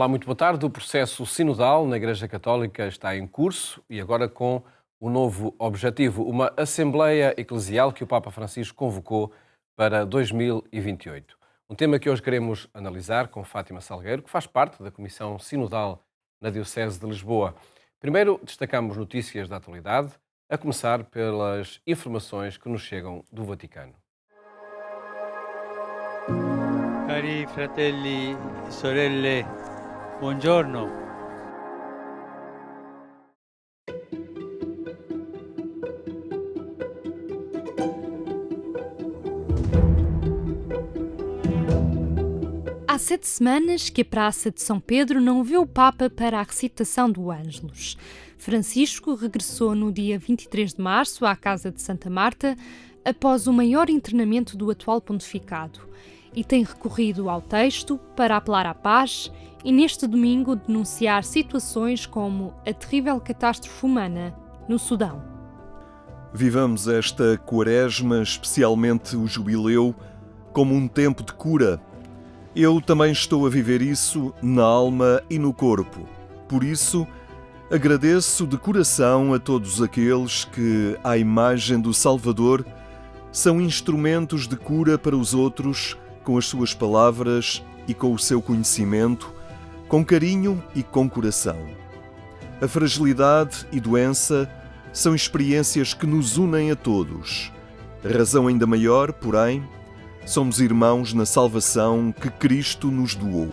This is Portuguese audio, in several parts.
Olá, muito boa tarde. O processo sinodal na Igreja Católica está em curso e agora com um novo objetivo, uma Assembleia Eclesial que o Papa Francisco convocou para 2028. Um tema que hoje queremos analisar com Fátima Salgueiro, que faz parte da Comissão Sinodal na Diocese de Lisboa. Primeiro, destacamos notícias da atualidade, a começar pelas informações que nos chegam do Vaticano. Cari fratelli e sorelle, buongiorno. Há 7 semanas que a Praça de São Pedro não vê o Papa para a recitação do Ângelus. Francisco regressou no dia 23 de março à Casa de Santa Marta após o maior internamento do atual pontificado e tem recorrido ao texto para apelar à paz e neste domingo denunciar situações como a terrível catástrofe humana no Sudão. Vivamos esta quaresma, especialmente o jubileu, como um tempo de cura. Eu também estou a viver isso na alma e no corpo. Por isso, agradeço de coração a todos aqueles que, à imagem do Salvador, são instrumentos de cura para os outros com as suas palavras e com o seu conhecimento, com carinho e com coração. A fragilidade e doença são experiências que nos unem a todos. A razão ainda maior, porém, somos irmãos na salvação que Cristo nos doou.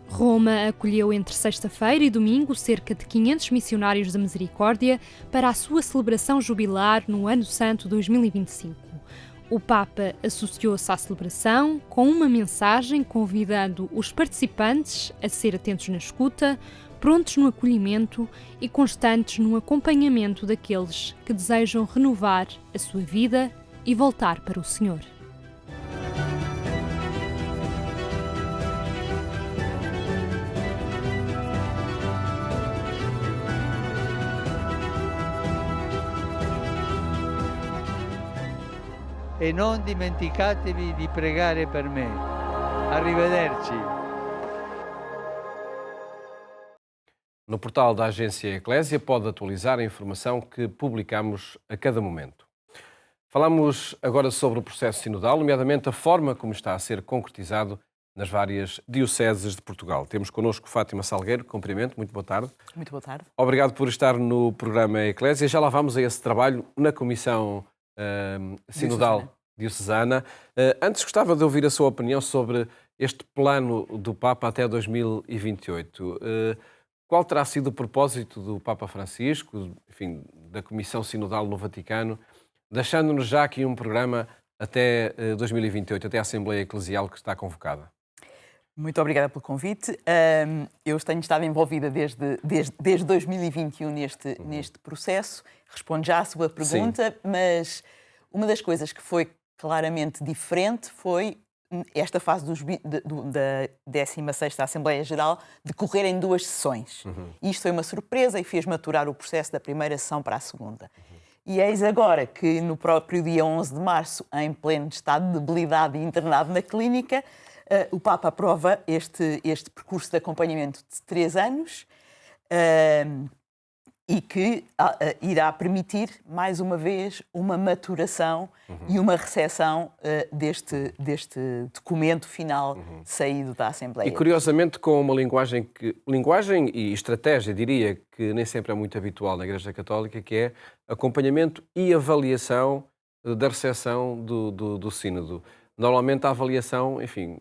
Roma acolheu entre sexta-feira e domingo cerca de 500 missionários da Misericórdia para a sua celebração jubilar no Ano Santo 2025. O Papa associou-se à celebração com uma mensagem convidando os participantes a ser atentos na escuta, prontos no acolhimento e constantes no acompanhamento daqueles que desejam renovar a sua vida e voltar para o Senhor. E non dimenticatevi di pregare per me. Arrivederci. No portal da Agência Eclésia pode atualizar a informação que publicamos a cada momento. Falamos agora sobre o processo sinodal, nomeadamente a forma como está a ser concretizado nas várias dioceses de Portugal. Temos connosco Fátima Salgueiro, cumprimento, muito boa tarde. Muito boa tarde. Obrigado por estar no programa Eclésia. Já lá vamos a esse trabalho na Comissão Sinodal Diocesana. Antes gostava de ouvir a sua opinião sobre este plano do Papa até 2028. Qual terá sido o propósito do Papa Francisco, enfim, da Comissão Sinodal no Vaticano, deixando-nos já aqui um programa até 2028, até a Assembleia Eclesial que está convocada? Muito obrigada pelo convite. Eu tenho estado envolvida desde 2021 neste processo. Respondo já à sua pergunta, sim, mas uma das coisas que foi claramente diferente foi esta fase da 16ª Assembleia Geral decorrer em 2 sessões. Isto foi uma surpresa e fez maturar o processo da primeira sessão para a segunda. E eis agora que no próprio dia 11 de março, em pleno estado de debilidade e internado na clínica, o Papa aprova este percurso de acompanhamento de 3 anos e que irá permitir, mais uma vez, uma maturação e uma recepção deste documento final saído da Assembleia. E, curiosamente, com uma linguagem e estratégia, diria, que nem sempre é muito habitual na Igreja Católica, que é acompanhamento e avaliação da recepção do Sínodo. Normalmente a avaliação, enfim,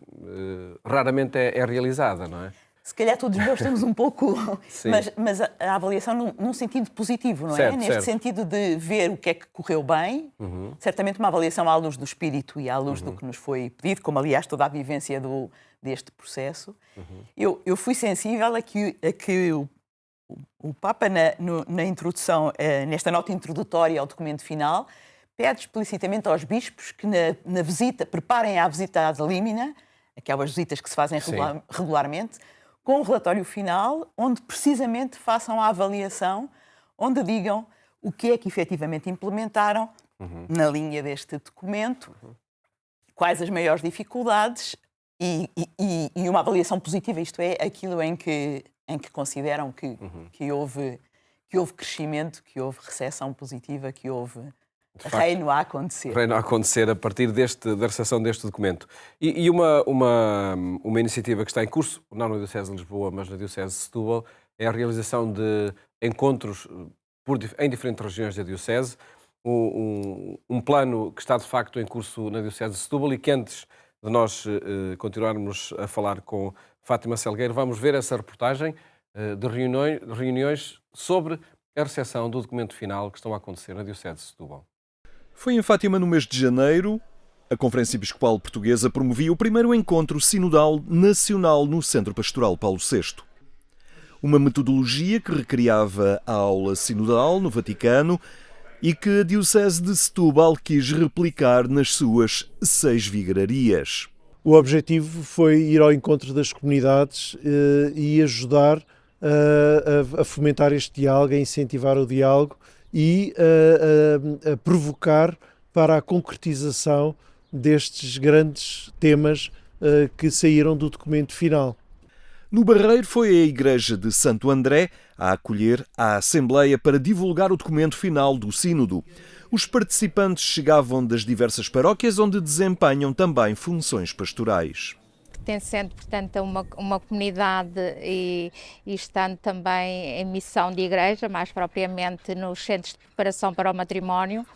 raramente é realizada, não é? Se calhar todos nós temos um pouco, mas a avaliação num sentido positivo, não é? Certo, Neste certo. sentido de ver o que é que correu bem, certamente uma avaliação à luz do espírito e à luz do que nos foi pedido, como aliás toda a vivência deste processo. Eu fui sensível a que o Papa, na introdução, nesta nota introdutória ao documento final, pede explicitamente aos bispos que na visita, preparem a visita ad limina, aquelas visitas que se fazem regularmente, com um relatório final, onde precisamente façam a avaliação, onde digam o que é que efetivamente implementaram na linha deste documento, quais as maiores dificuldades e uma avaliação positiva, isto é, aquilo em que consideram que houve crescimento, que houve recessão positiva, que houve reino a acontecer. Reino a acontecer a partir da recepção deste documento. E uma iniciativa que está em curso, não na Diocese de Lisboa, mas na Diocese de Setúbal, é a realização de encontros em diferentes regiões da Diocese, um plano que está de facto em curso na Diocese de Setúbal e que antes de nós continuarmos a falar com Fátima Salgueiro, vamos ver essa reportagem de reuniões sobre a recepção do documento final que estão a acontecer na Diocese de Setúbal. Foi em Fátima no mês de janeiro. A Conferência Episcopal Portuguesa promovia o primeiro encontro sinodal nacional no Centro Pastoral Paulo VI. Uma metodologia que recriava a aula sinodal no Vaticano e que a Diocese de Setúbal quis replicar nas suas 6 vigararias. O objetivo foi ir ao encontro das comunidades e ajudar a fomentar este diálogo, a incentivar o diálogo e a provocar para a concretização destes grandes temas que saíram do documento final. No Barreiro foi a Igreja de Santo André a acolher a Assembleia para divulgar o documento final do Sínodo. Os participantes chegavam das diversas paróquias onde desempenham também funções pastorais. Pertencendo, portanto, a uma comunidade e estando também em missão de igreja, mais propriamente nos centros de preparação para o matrimónio,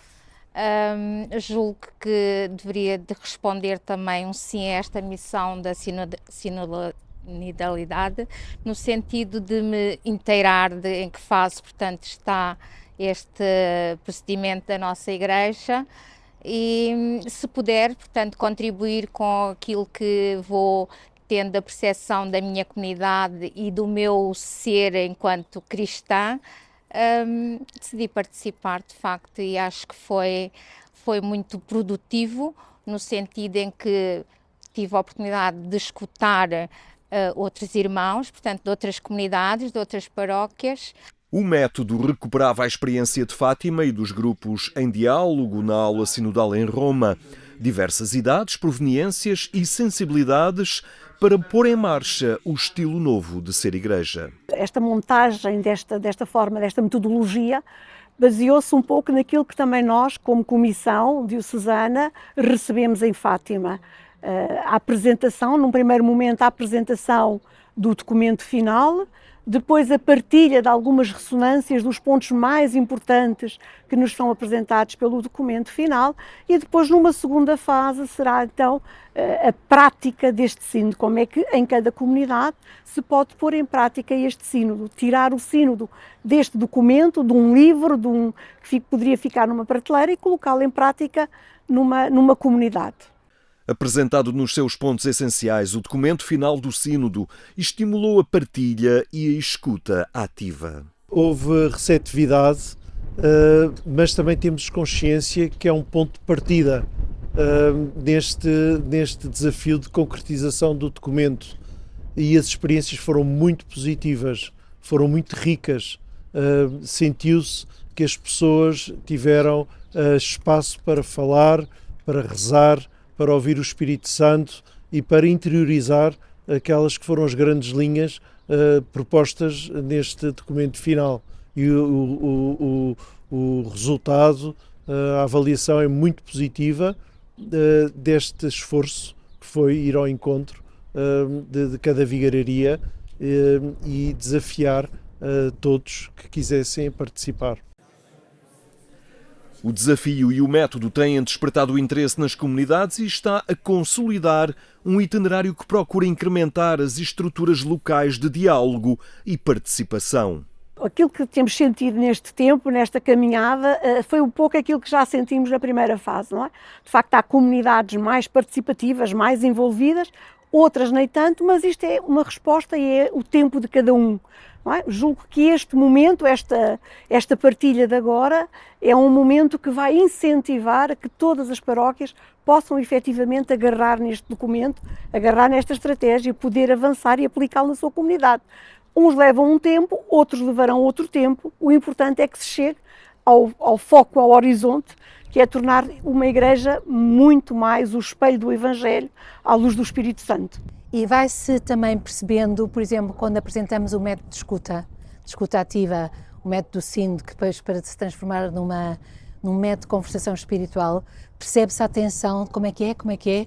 julgo que deveria de responder também um sim a esta missão da sinodalidade, no sentido de me inteirar em que fase, portanto, está este procedimento da nossa igreja e, se puder, portanto, contribuir com aquilo que vou tendo a percepção da minha comunidade e do meu ser enquanto cristã, decidi participar, de facto, e acho que foi muito produtivo, no sentido em que tive a oportunidade de escutar outros irmãos, portanto, de outras comunidades, de outras paróquias. O método recuperava a experiência de Fátima e dos grupos em diálogo na aula sinodal em Roma. Diversas idades, proveniências e sensibilidades para pôr em marcha o estilo novo de ser igreja. Esta montagem desta forma, desta metodologia, baseou-se um pouco naquilo que também nós, como comissão diocesana, recebemos em Fátima. A apresentação, num primeiro momento, a apresentação do documento final, depois a partilha de algumas ressonâncias dos pontos mais importantes que nos são apresentados pelo documento final e depois, numa segunda fase, será então a prática deste sínodo, como é que em cada comunidade se pode pôr em prática este sínodo, tirar o sínodo deste documento, de um livro, que poderia ficar numa prateleira e colocá-lo em prática numa comunidade. Apresentado nos seus pontos essenciais, o documento final do Sínodo estimulou a partilha e a escuta ativa. Houve receptividade, mas também temos consciência que é um ponto de partida neste desafio de concretização do documento. E as experiências foram muito positivas, foram muito ricas. Sentiu-se que as pessoas tiveram espaço para falar, para rezar, para ouvir o Espírito Santo e para interiorizar aquelas que foram as grandes linhas propostas neste documento final. E o resultado, a avaliação é muito positiva deste esforço que foi ir ao encontro de cada vigararia e desafiar todos que quisessem participar. O desafio e o método têm despertado o interesse nas comunidades e está a consolidar um itinerário que procura incrementar as estruturas locais de diálogo e participação. Aquilo que temos sentido neste tempo, nesta caminhada, foi um pouco aquilo que já sentimos na primeira fase, não é? De facto, há comunidades mais participativas, mais envolvidas, outras nem tanto, mas isto é uma resposta e é o tempo de cada um. Não é? Julgo que este momento, esta partilha de agora, é um momento que vai incentivar a que todas as paróquias possam efetivamente agarrar neste documento, agarrar nesta estratégia, poder avançar e aplicá-lo na sua comunidade. Uns levam um tempo, outros levarão outro tempo, o importante é que se chegue ao foco, ao horizonte, que é tornar uma igreja muito mais o espelho do Evangelho à luz do Espírito Santo. E vai-se também percebendo, por exemplo, quando apresentamos o método de escuta ativa, o método do sínodo, que depois para se transformar num método de conversação espiritual, percebe-se a atenção de como é que é,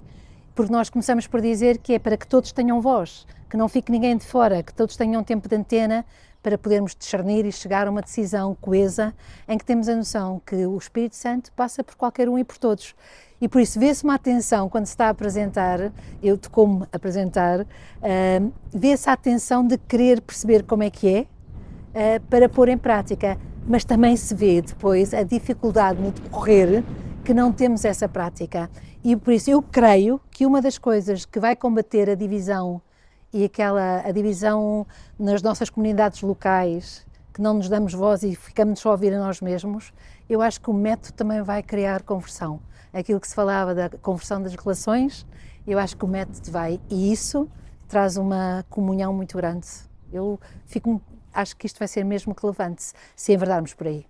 porque nós começamos por dizer que é para que todos tenham voz, que não fique ninguém de fora, que todos tenham tempo de antena para podermos discernir e chegar a uma decisão coesa em que temos a noção que o Espírito Santo passa por qualquer um e por todos. E por isso vê-se uma atenção quando se está a apresentar, eu de como apresentar, vê-se a atenção de querer perceber como é que é, para pôr em prática, mas também se vê depois a dificuldade no decorrer que não temos essa prática. E por isso eu creio que uma das coisas que vai combater a divisão e a divisão nas nossas comunidades locais, que não nos damos voz e ficamos só a ouvir a nós mesmos, eu acho que o método também vai criar conversão. Aquilo que se falava da conversão das relações, eu acho que o método vai, e isso traz uma comunhão muito grande. Acho que isto vai ser mesmo relevante, se enverdarmos por aí.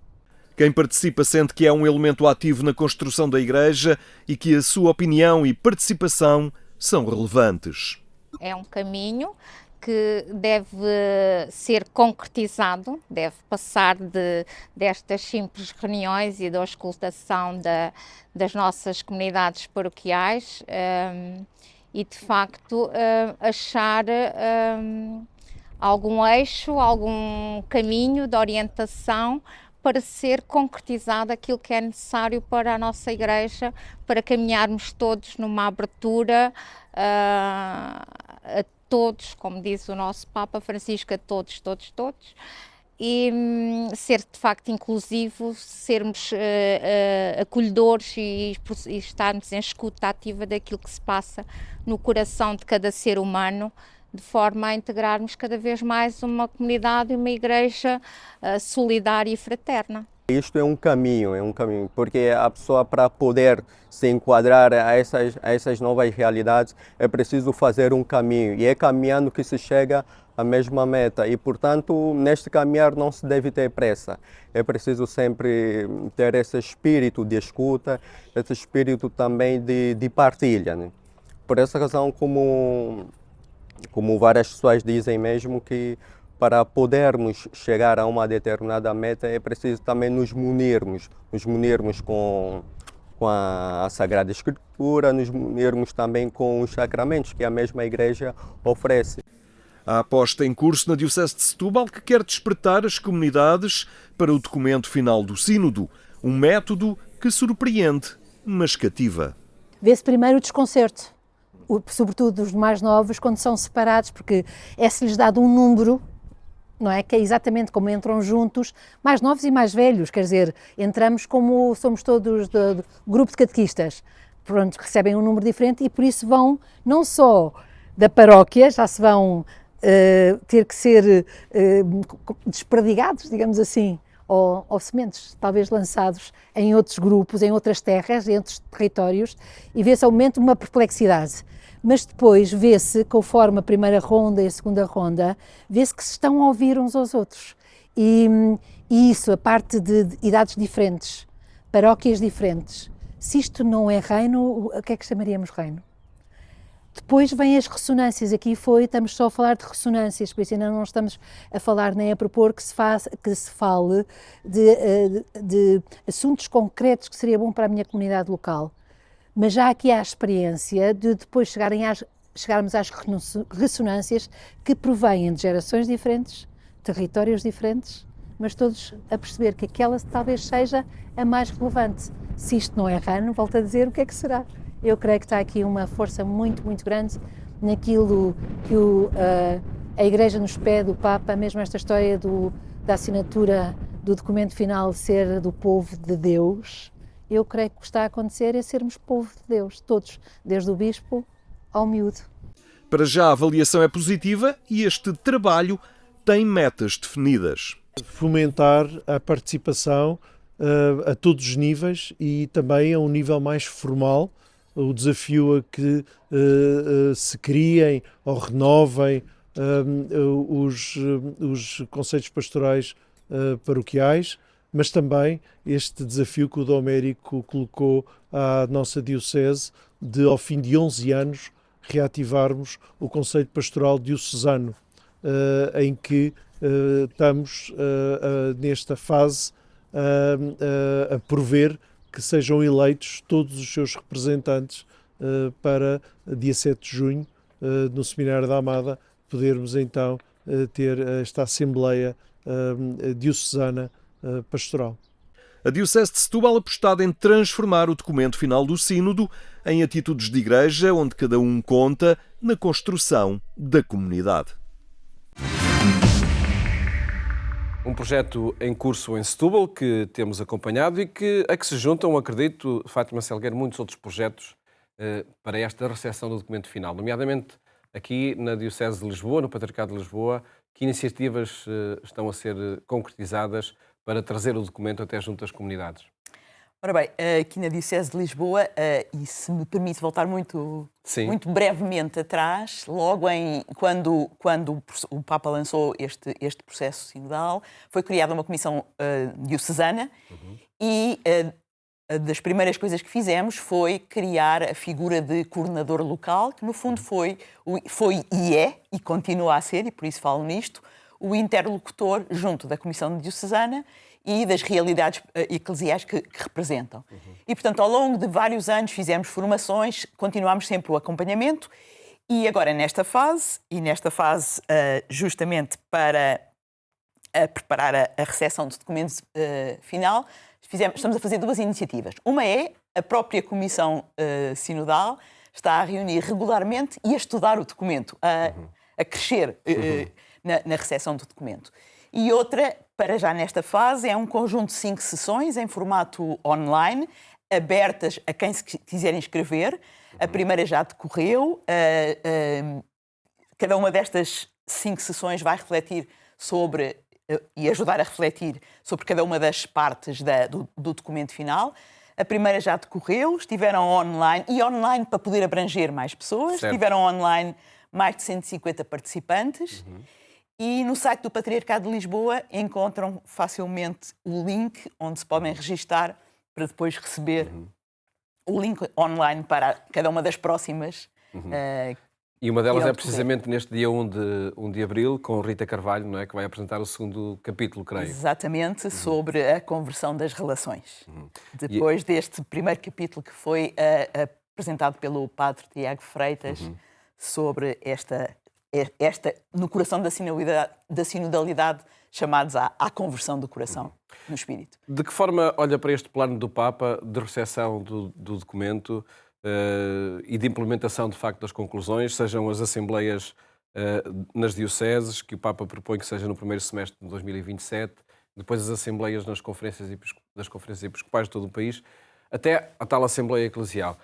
Quem participa sente que é um elemento ativo na construção da Igreja e que a sua opinião e participação são relevantes. É um caminho que deve ser concretizado, deve passar destas simples reuniões e da auscultação das nossas comunidades paroquiais e, de facto, achar algum eixo, algum caminho de orientação para ser concretizado aquilo que é necessário para a nossa Igreja, para caminharmos todos numa abertura a todos, como diz o nosso Papa Francisco, a todos, e ser de facto inclusivo, sermos acolhedores e estarmos em escuta ativa daquilo que se passa no coração de cada ser humano, de forma a integrarmos cada vez mais uma comunidade e uma igreja solidária e fraterna. Isto é um caminho, porque a pessoa, para poder se enquadrar a essas novas realidades, é preciso fazer um caminho, e é caminhando que se chega à mesma meta, e portanto neste caminhar não se deve ter pressa, é preciso sempre ter esse espírito de escuta, esse espírito também de partilha, né? Por essa razão, como várias pessoas dizem mesmo, que para podermos chegar a uma determinada meta é preciso também nos munirmos com a Sagrada Escritura, nos munirmos também com os sacramentos que a mesma Igreja oferece. A aposta em curso na Diocese de Setúbal, que quer despertar as comunidades para o documento final do Sínodo, um método que surpreende, mas cativa. Vê-se primeiro o desconcerto, sobretudo dos mais novos, quando são separados, porque é-se-lhes dado um número, não é? Que é exatamente como entram juntos, mais novos e mais velhos, quer dizer, entramos como somos todos do grupo de catequistas, pronto, recebem um número diferente e por isso vão, não só da paróquia, já se vão ter que ser desperdigados, digamos assim, ou sementes, talvez lançados em outros grupos, em outras terras, em outros territórios, e vê-se ao momento uma perplexidade. Mas depois vê-se, conforme a primeira ronda e a segunda ronda, vê-se que se estão a ouvir uns aos outros. E isso, a parte de idades diferentes, paróquias diferentes, se isto não é reino, o que é que chamaríamos reino? Depois vêm as ressonâncias, estamos só a falar de ressonâncias, por isso ainda não estamos a falar nem a propor que se fale de assuntos concretos que seria bom para a minha comunidade local. Mas já aqui há a experiência de depois chegarmos às ressonâncias que provêm de gerações diferentes, territórios diferentes, mas todos a perceber que aquela talvez seja a mais relevante. Se isto não é reino, volto a dizer, o que é que será? Eu creio que está aqui uma força muito, muito grande naquilo que a Igreja nos pede, o Papa, mesmo esta história da assinatura do documento final ser do povo de Deus. Eu creio que o que está a acontecer é sermos povo de Deus, todos, desde o Bispo ao miúdo. Para já a avaliação é positiva e este trabalho tem metas definidas. Fomentar a participação a todos os níveis e também a um nível mais formal, o desafio a que se criem ou renovem os conselhos pastorais paroquiais, mas também este desafio que o Domérico colocou à nossa Diocese de, ao fim de 11 anos, reativarmos o Conselho Pastoral Diocesano, em que estamos nesta fase a prover que sejam eleitos todos os seus representantes para dia 7 de junho, no Seminário da Amada, podermos então ter esta Assembleia Diocesana Pastoral. A Diocese de Setúbal apostada em transformar o documento final do Sínodo em atitudes de igreja, onde cada um conta na construção da comunidade. Um projeto em curso em Setúbal que temos acompanhado e a que se juntam, acredito, Fátima Selgueiro, muitos outros projetos para esta recepção do documento final, nomeadamente aqui na Diocese de Lisboa, no Patriarcado de Lisboa. Que iniciativas estão a ser concretizadas para trazer o documento até junto às comunidades? Ora bem, aqui na Diocese de Lisboa, e se me permite voltar muito brevemente atrás, logo quando o Papa lançou este processo sinodal, foi criada uma comissão diocesana e das primeiras coisas que fizemos foi criar a figura de coordenador local, que no fundo foi e é, e continua a ser, e por isso falo nisto, o interlocutor junto da Comissão Diocesana e das realidades eclesiais que representam. E, portanto, ao longo de vários anos fizemos formações, continuámos sempre o acompanhamento e agora nesta fase justamente para preparar a recepção do documento final, estamos a fazer duas iniciativas. Uma é a própria Comissão Sinodal está a reunir regularmente e a estudar o documento, a crescer na recepção do documento. E outra, para já nesta fase, é um conjunto de 5 sessões em formato online, abertas a quem se quiser inscrever. A primeira já decorreu. Cada uma destas 5 sessões vai refletir sobre e ajudar a refletir sobre cada uma das partes do documento final. A primeira já decorreu, estiveram online, e online para poder abranger mais pessoas. Certo. Estiveram online mais de 150 participantes. E no site do Patriarcado de Lisboa encontram facilmente o link onde se podem registar para depois receber o link online para cada uma das próximas. E uma delas é precisamente neste dia 1 de abril, com Rita Carvalho, não é, que vai apresentar o segundo capítulo, creio. Exatamente, sobre a conversão das relações. Depois deste primeiro capítulo que foi apresentado pelo padre Tiago Freitas, sobre esta, no coração da sinodalidade, chamados à conversão do coração no espírito. De que forma olha para este plano do Papa de recepção do documento e de implementação, de facto, das conclusões, sejam as assembleias nas dioceses, que o Papa propõe que seja no primeiro semestre de 2027, depois as assembleias das conferências episcopais de todo o país, até a tal Assembleia Eclesial.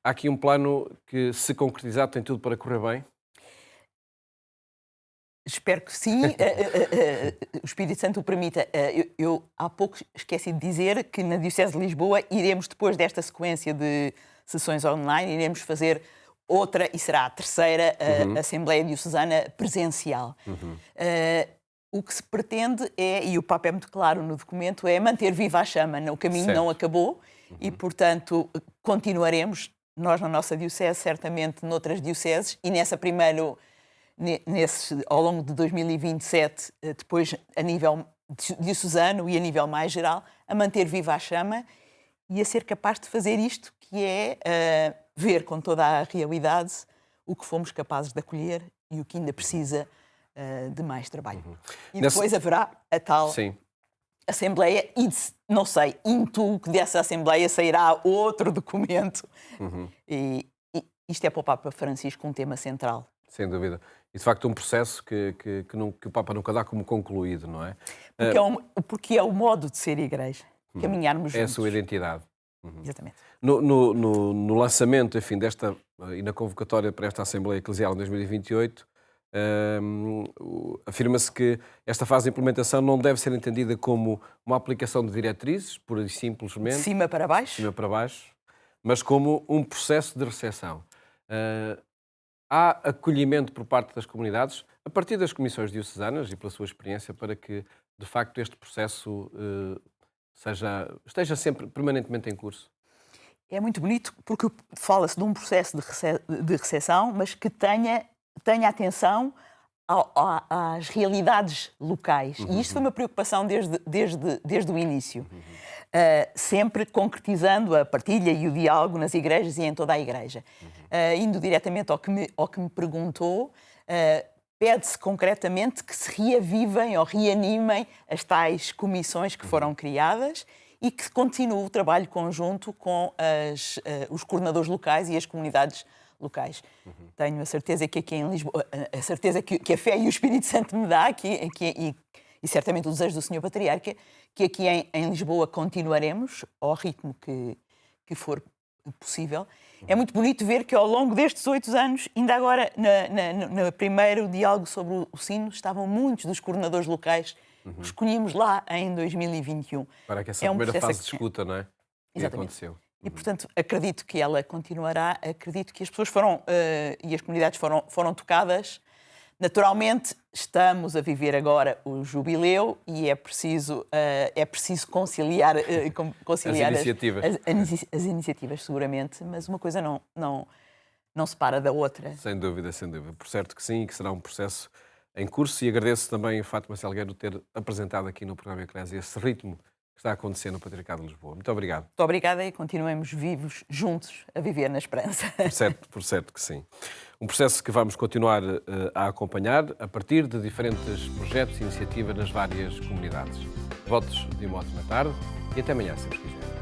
Há aqui um plano que, se concretizado, tem tudo para correr bem? Espero que sim. O Espírito Santo o permita. Eu há pouco esqueci de dizer que na Diocese de Lisboa iremos, depois desta sequência de sessões online, iremos fazer outra, e será a terceira, Assembleia Diocesana presencial. O que se pretende é, e o Papa é muito claro no documento, é manter viva a chama. O caminho não acabou e, portanto, continuaremos, nós na nossa Diocese, certamente noutras dioceses, e ao longo de 2027, depois a nível diocesano e a nível mais geral, a manter viva a chama e a ser capaz de fazer isto, que é ver com toda a realidade o que fomos capazes de acolher e o que ainda precisa de mais trabalho. E depois haverá a tal Assembleia e, não sei, intuo que dessa Assembleia sairá outro documento. E isto é para o Papa Francisco um tema central. Sem dúvida. E, de facto, um processo que o Papa nunca dá como concluído, não é? Porque é o modo de ser Igreja. Caminharmos juntos. É a sua identidade. Exatamente. No lançamento, enfim, e na convocatória para esta Assembleia Eclesial em 2028, afirma-se que esta fase de implementação não deve ser entendida como uma aplicação de diretrizes, pura e simplesmente... De cima para baixo. De cima para baixo, mas como um processo de recepção. Há acolhimento por parte das comunidades, a partir das comissões diocesanas e pela sua experiência, para que, de facto, este processo esteja sempre permanentemente em curso? É muito bonito porque fala-se de um processo de recepção, mas que tenha atenção às realidades locais. E isto foi uma preocupação desde o início. Sempre concretizando a partilha e o diálogo nas igrejas e em toda a igreja. Indo diretamente ao que me perguntou, pede-se concretamente que se reavivem ou reanimem as tais comissões que foram criadas e que continue o trabalho conjunto com os coordenadores locais e as comunidades locais. Tenho a certeza que aqui em Lisboa, a certeza que a fé e o Espírito Santo me dá, e certamente o desejo do Sr. Patriarca, que aqui em Lisboa continuaremos ao ritmo que for possível. É muito bonito ver que ao longo destes 8 anos, ainda agora no primeiro diálogo sobre o sino, estavam muitos dos coordenadores locais que escolhemos lá em 2021. Para que essa primeira fase de escuta, não é? Que aconteceu. E, portanto, acredito que ela continuará, acredito que as pessoas e as comunidades foram tocadas. Naturalmente, estamos a viver agora o jubileu e é preciso conciliar as iniciativas, seguramente, mas uma coisa não se para da outra. Sem dúvida, sem dúvida. Por certo que sim, que será um processo em curso, e agradeço também a Fátima Salgueiro ter apresentado aqui no programa Eclésia esse ritmo que está a acontecer no Patriarcado de Lisboa. Muito obrigado. Muito obrigada e continuemos vivos, juntos, a viver na esperança. Por certo que sim. Um processo que vamos continuar a acompanhar a partir de diferentes projetos e iniciativas nas várias comunidades. Votos de uma ótima tarde e até amanhã, se Deus quiser.